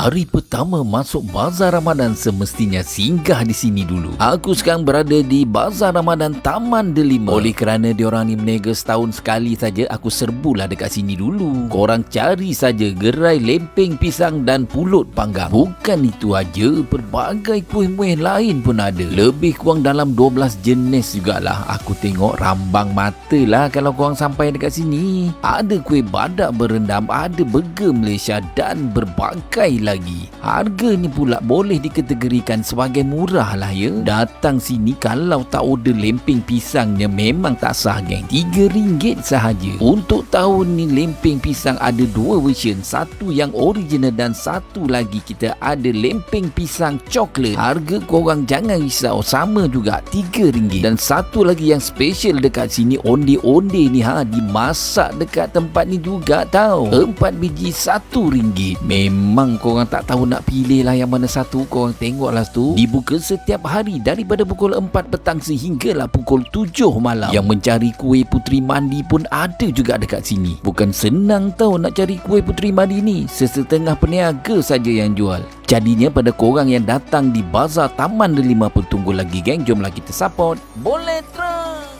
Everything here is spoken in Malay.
Hari pertama masuk Bazar Ramadan semestinya singgah di sini dulu. Aku sekarang berada di Bazar Ramadan Taman Delima. Oleh kerana diorang ni berniaga setahun sekali saja, aku serbulah dekat sini dulu. Korang cari saja gerai lempeng pisang dan pulut panggang. Bukan itu aja, pelbagai kuih-muih lain pun ada. Lebih kurang dalam 12 jenis jugalah. Aku tengok rambang mata lah kalau korang sampai dekat sini. Ada kuih badak berendam, ada burger Malaysia dan berbagai lagi. Harga ni pula boleh dikategorikan sebagai murah lah ya. Datang sini kalau tak order lempeng pisangnya memang tak sah geng. RM3 sahaja. Untuk tahun ni lempeng pisang ada dua version. Satu yang original dan satu lagi kita ada lempeng pisang coklat. Harga korang jangan risau, sama juga RM3. Dan satu lagi yang special dekat sini, onde-onde ni dimasak dekat tempat ni juga tau. 4 biji RM1. Memang korang tak tahu nak pilih lah yang mana satu. Korang tengoklah tu. Dibuka setiap hari daripada pukul 4 petang sehinggalah pukul 7 malam. Yang mencari kuih puteri mandi pun ada juga dekat sini. Bukan senang tau nak cari kuih puteri mandi ni. Sesetengah peniaga saja yang jual. Jadinya pada korang yang datang di Bazar Taman Delima pun tunggu lagi geng. Jomlah kita support. Boleh terus.